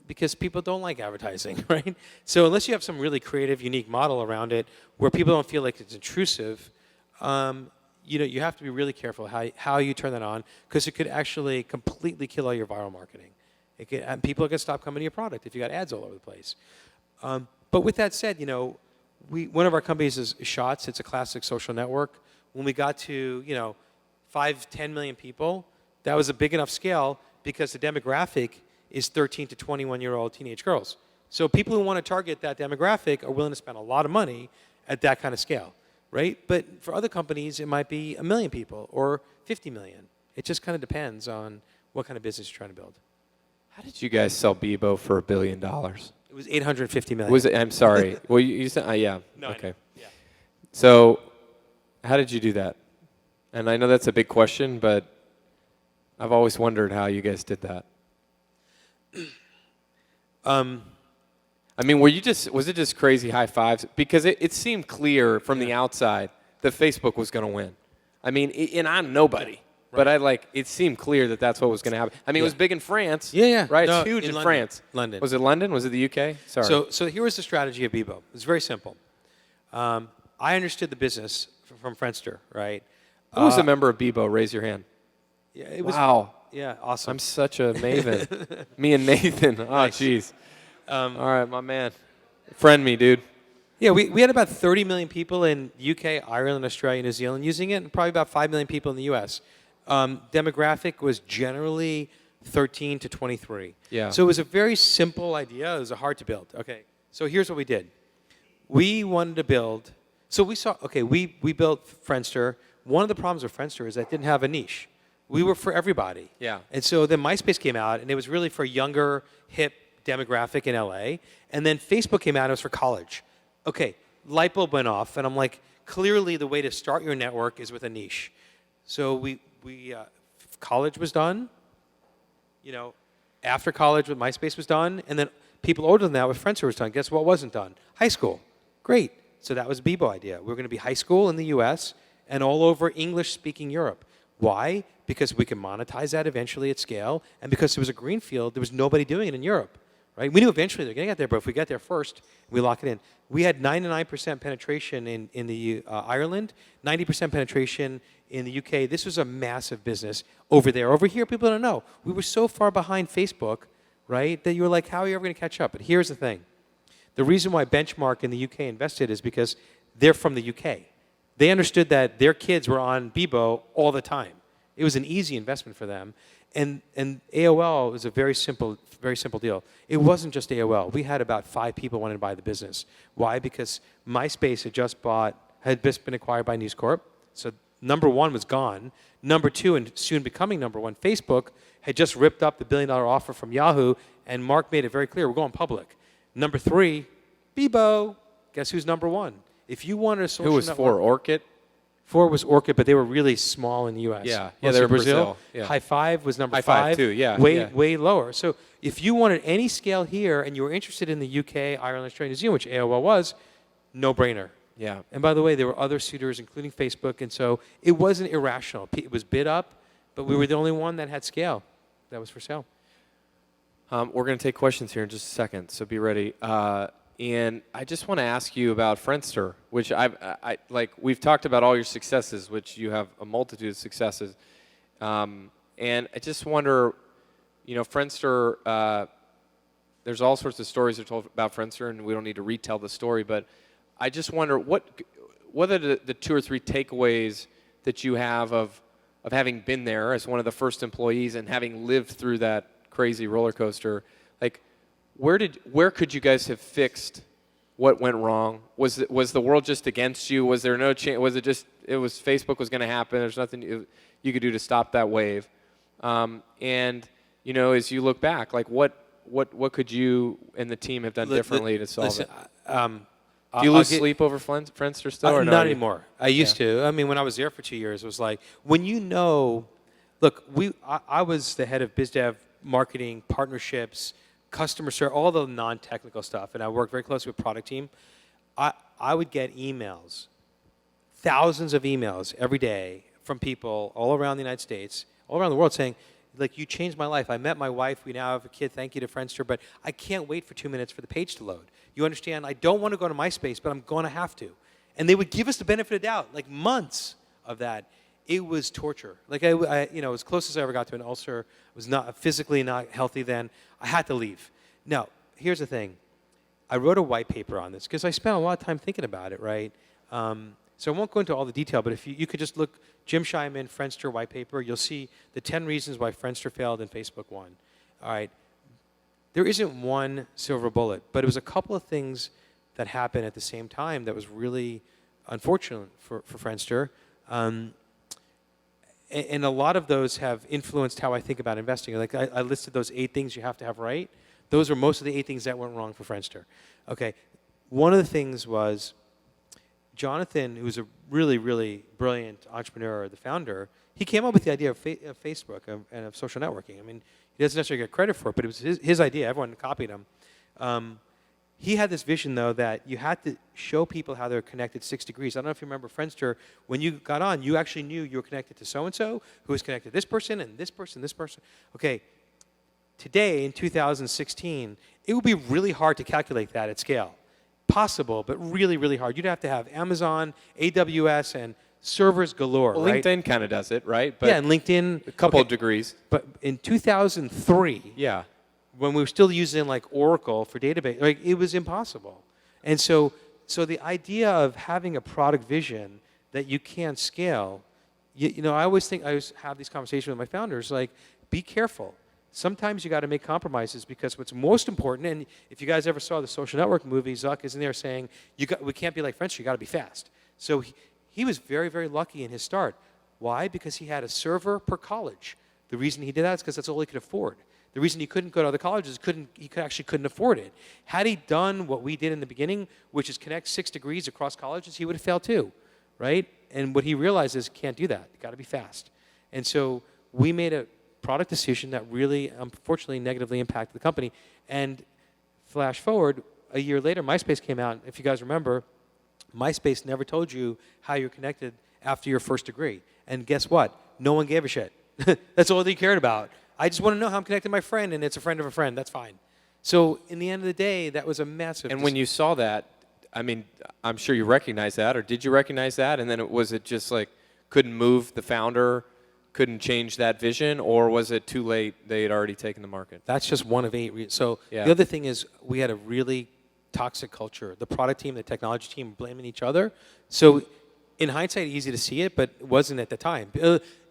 S1: because people don't like advertising, right? So unless you have some really creative, unique model around it where people don't feel like it's intrusive, you have to be really careful how you turn that on because it could actually completely kill all your viral marketing. And people are going to stop coming to your product if you got ads all over the place. But with that said, one of our companies is Shots. It's a classic social network. When we got to 5, 10 million people, that was a big enough scale because the demographic is 13 to 21-year-old teenage girls. So people who want to target that demographic are willing to spend a lot of money at that kind of scale, right? But for other companies, it might be 1 million people or 50 million. It just kind of depends on what kind of business you're trying to build.
S2: How did you guys sell Bebo for $1 billion?
S1: It was 850 million.
S2: Was it? I'm sorry. Well, you said, yeah.
S1: No,
S2: okay.
S1: Yeah.
S2: So, how did you do that? And I know that's a big question, but I've always wondered how you guys did that. I mean, was it just crazy high fives? Because it seemed clear from the outside that Facebook was going to win. I mean, and I'm nobody. Right. But it seemed clear that that's what was going to happen. I mean, it was big in France.
S1: Yeah.
S2: Right?
S1: No,
S2: it's huge in
S1: London.
S2: France.
S1: London.
S2: Was it London? Was it the UK? Sorry.
S1: So here was the strategy of Bebo. It's very simple. I understood the business from Friendster, right?
S2: Who was a member of Bebo? Raise your hand.
S1: Yeah, it was,
S2: wow.
S1: Yeah, awesome.
S2: I'm such a Maven. Me and Nathan. Oh, jeez. All right, my man. Friend me, dude.
S1: Yeah, we had about 30 million people in UK, Ireland, Australia, New Zealand using it, and probably about 5 million people in the US. Demographic was generally 13 to 23.
S2: Yeah.
S1: So it was a very simple idea. It was hard to build. Okay, so here's what we did. We wanted to build, so we built Friendster. One of the problems with Friendster is that it didn't have a niche. We were for everybody.
S2: Yeah.
S1: And so then MySpace came out, and it was really for younger, hip demographic in LA. And then Facebook came out, and it was for college. Okay, light bulb went off, and I'm like, clearly the way to start your network is with a niche. So college was done. After college, with MySpace was done, and then people older than that with Friendster was done. Guess what wasn't done? High school. Great. So that was a Bebo idea. We were going to be high school in the U.S. and all over English-speaking Europe. Why? Because we can monetize that eventually at scale, and because it was a greenfield, there was nobody doing it in Europe. Right? We knew eventually they're going to get there, but if we get there first, we lock it in. We had 99% penetration in the Ireland, 90% penetration in the UK. This was a massive business over there. Over here, people don't know. We were so far behind Facebook, right, that you were like, how are you ever going to catch up? But here's the thing. The reason why Benchmark in the UK invested is because they're from the UK. They understood that their kids were on Bebo all the time. It was an easy investment for them. And AOL was a very simple deal. It wasn't just AOL. We had about 5 people wanting to buy the business. Why? Because MySpace had just been acquired by News Corp. So number 1 was gone. Number 2, and soon becoming number 1, Facebook had just ripped up the $1 billion offer from Yahoo, and Mark made it very clear, we're going public. Number 3, Bebo. Guess who's number 1? If you wanted a social network.
S2: Who was 4, Orchid?
S1: 4 was Orchid, but they were really small in the U.S.
S2: Yeah,
S1: they were
S2: Brazil. Yeah.
S1: High Five was number 5.
S2: High Five too, yeah.
S1: Way lower. So if you wanted any scale here and you were interested in the UK, Ireland, Australia, New Zealand, which AOL was, no-brainer.
S2: Yeah.
S1: And by the way, there were other suitors, including Facebook, and so it wasn't irrational. It was bid up, but we were the only one that had scale that was for sale.
S2: We're going to take questions here in just a second, so be ready. And I just want to ask you about Friendster, which we've talked about all your successes, which you have a multitude of successes. And I just wonder, Friendster, there's all sorts of stories that are told about Friendster, and we don't need to retell the story, but I just wonder what are the 2 or 3 takeaways that you have of having been there as one of the first employees and having lived through that crazy roller coaster. Where could you guys have fixed what went wrong? Was the world just against you? Was there no chance? Was it just Facebook was going to happen? There's nothing you could do to stop that wave. And as you look back, what could you and the team have done differently to solve it? Do you lose sleep over Friendster still? Or
S1: not anymore. I used to. I mean, when I was there for 2 years, it was like when look, I was the head of biz dev, marketing, partnerships, customer service, all the non-technical stuff, and I worked very closely with product team. I would get emails, thousands of emails every day from people all around the United States, all around the world saying, like, you changed my life. I met my wife. We now have a kid. Thank you to Friendster. But I can't wait for 2 minutes for the page to load. You understand? I don't want to go to MySpace, but I'm going to have to. And they would give us the benefit of the doubt, like months of that. It was torture. Like, as close as I ever got to an ulcer. I was not physically not healthy then. I had to leave. Now, here's the thing. I wrote a white paper on this because I spent a lot of time thinking about it, right? So I won't go into all the detail, but if you could just look, Jim Scheinman, Friendster white paper, you'll see the 10 reasons why Friendster failed and Facebook won. All right. There isn't one silver bullet, but it was a couple of things that happened at the same time that was really unfortunate for Friendster. And a lot of those have influenced how I think about investing. Like I listed those 8 things you have to have right. Those are most of the 8 things that went wrong for Friendster. Okay. One of the things was Jonathan, who's a really, really brilliant entrepreneur, the founder, he came up with the idea of Facebook and of social networking. I mean, he doesn't necessarily get credit for it, but it was his idea. Everyone copied him. He had this vision, though, that you had to show people how they're connected 6 degrees. I don't know if you remember Friendster. When you got on, you actually knew you were connected to so-and-so, who was connected to this person, and this person, this person. Okay, today, in 2016, it would be really hard to calculate that at scale. Possible, but really, really hard. You'd have to have Amazon, AWS, and servers galore,
S2: Well,
S1: right?
S2: LinkedIn kind of does it, right? But
S1: yeah, and LinkedIn.
S2: a couple of degrees.
S1: But in 2003,
S2: Yeah.
S1: when we were still using like Oracle for database, like it was impossible. And so the idea of having a product vision that you can't scale, I always have these conversations with my founders, like, be careful. Sometimes you got to make compromises because what's most important, and if you guys ever saw the Social Network movie, Zuck is in there saying, we can't be like Friendster, you got to be fast. So he was very, very lucky in his start. Why? Because he had a server per college. The reason he did that is because that's all he could afford. The reason he couldn't go to other colleges, he actually couldn't afford it. Had he done what we did in the beginning, which is connect 6 degrees across colleges, he would have failed too, right? And what he realized is, can't do that. You got to be fast. And so we made a product decision that really, unfortunately, negatively impacted the company. And flash forward, a year later, MySpace came out. If you guys remember, MySpace never told you how you're connected after your first degree. And guess what? No one gave a shit. That's all they cared about. I just want to know how I'm connected to my friend, and it's a friend of a friend. That's fine. So in the end of the day, that was a massive...
S2: And when you saw that, I mean, I'm sure you recognized that, or did you recognize that? And then was it just like, couldn't move the founder, couldn't change that vision, or was it too late, they had already taken the market?
S1: That's just one of 8 reasons. So
S2: Yeah.
S1: the other thing is we had a really toxic culture. The product team, the technology team blaming each other. So in hindsight, easy to see it, but it wasn't at the time.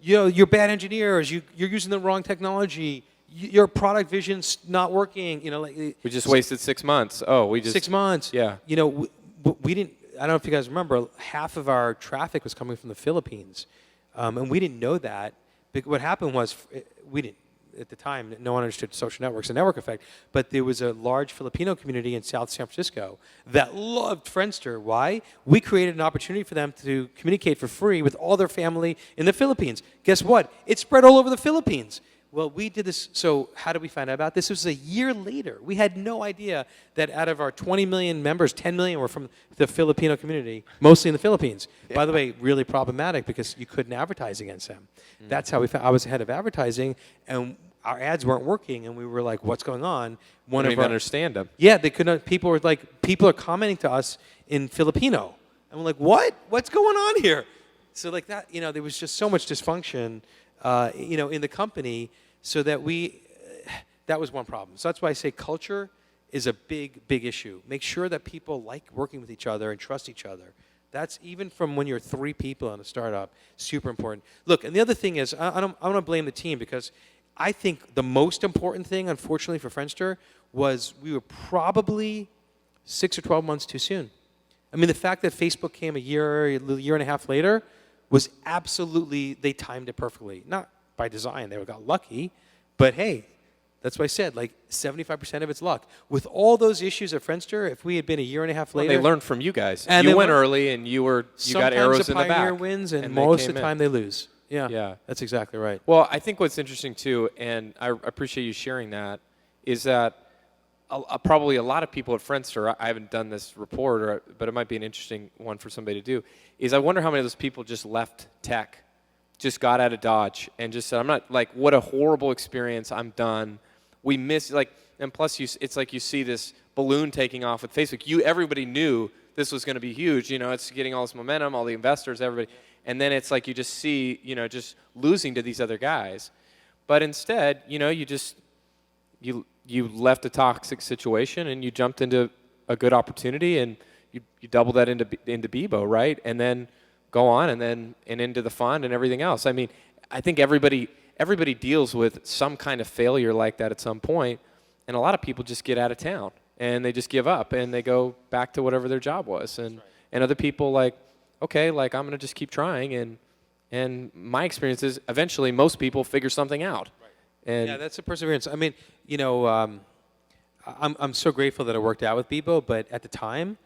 S1: You're bad engineers. You're using the wrong technology. Your product vision's not working.
S2: We just wasted 6 months. Oh, we just...
S1: 6 months.
S2: Yeah.
S1: We didn't... I don't know if you guys remember, half of our traffic was coming from the Philippines. And we didn't know that. But what happened was, we didn't, at the time, no one understood social networks and network effect, but there was a large Filipino community in South San Francisco that loved Friendster. Why? We created an opportunity for them to communicate for free with all their family in the Philippines. Guess what? It spread all over the Philippines. Well, we did this, so how did we find out about this? It was a year later. We had no idea that out of our 20 million members, 10 million were from the Filipino community, mostly in the Philippines. Yeah. By the way, really problematic because you couldn't advertise against them. That's how we found, I was head of advertising, and our ads weren't working, and we were like, what's going on?
S2: I didn't even understand them.
S1: Yeah, they couldn't, people are commenting to us in Filipino. And we're like, what? What's going on here? So like that, there was just so much dysfunction, in the company, so that that was one problem. So that's why I say culture is a big, big issue. Make sure that people like working with each other and trust each other. That's even from when you're 3 people in a startup, super important. Look, and the other thing is, I want to blame the team because I think the most important thing, unfortunately, for Friendster was we were probably 6 or 12 months too soon. I mean, the fact that Facebook came a year and a half later was absolutely, they timed it perfectly. Not by design, they got lucky, but hey, that's what I said, like 75% of it's luck. With all those issues at Friendster, if we had been a year and a half later...
S2: Well, they learned from you guys.
S1: And
S2: you went early and you got arrows in the back.
S1: Sometimes a pioneer wins, and most of the time they lose.
S2: Yeah,
S1: that's exactly right.
S2: Well, I think what's interesting too, and I appreciate you sharing that, is that probably a lot of people at Friendster, I haven't done this report, but it might be an interesting one for somebody to do, is I wonder how many of those people just left tech just got out of Dodge and just said, I'm not, like, what a horrible experience, I'm done. We miss, like, and plus it's like you see this balloon taking off with Facebook. Everybody knew this was going to be huge. You know, it's getting all this momentum, all the investors, everybody. And then it's like you just see, you know, just losing to these other guys. But instead, you know, you left a toxic situation and you jumped into a good opportunity and you double that into Bebo, right? And then go on and into the fund and everything else. I mean, I think everybody deals with some kind of failure like that at some point, and a lot of people just get out of town and they just give up and they go back to whatever their job was. And other people like, okay, like I'm gonna just keep trying. And my experience is eventually most people figure something out. And
S1: yeah, that's a perseverance. I mean, you know, I'm so grateful that it worked out with Bebo, but at the time,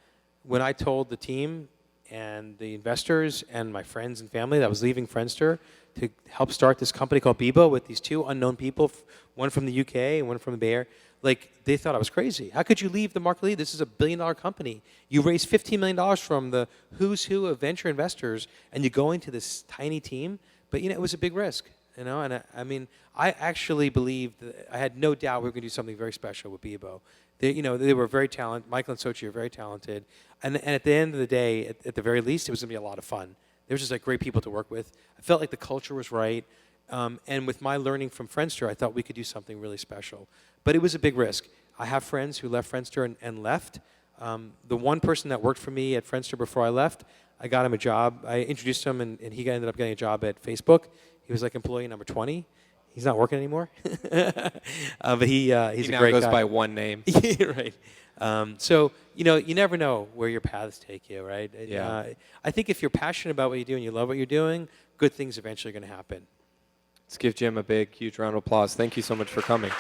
S1: when I told the team and the investors and my friends and family that I was leaving Friendster to help start this company called Bebo with these two unknown people, one from the UK and one from the Bay Area, like, they thought I was crazy. How could you leave the market lead? This is $1 billion company. You raised $15 million from the who's who of venture investors, and you go into this tiny team. But, you know, it was a big risk, you know. And I mean, I actually believed that I had no doubt we were going to do something very special with Bebo. They were very talented. Michael and Xochi are very talented. And at the end of the day, at the very least, it was going to be a lot of fun. They were just like great people to work with. I felt like the culture was right. And with my learning from Friendster, I thought we could do something really special. But it was a big risk. I have friends who left Friendster and left. The one person that worked for me at Friendster before I left, I got him a job. I introduced him, and he ended up getting a job at Facebook. He was like employee number 20. He's not working anymore. But he's a great guy.
S2: He now goes by one name.
S1: Yeah, right. So, you know, you never know where your paths take you, right?
S2: Yeah.
S1: I think if you're passionate about what you do and you love what you're doing, good things eventually are going to happen.
S2: Let's give Jim a big, huge round of applause. Thank you so much for coming.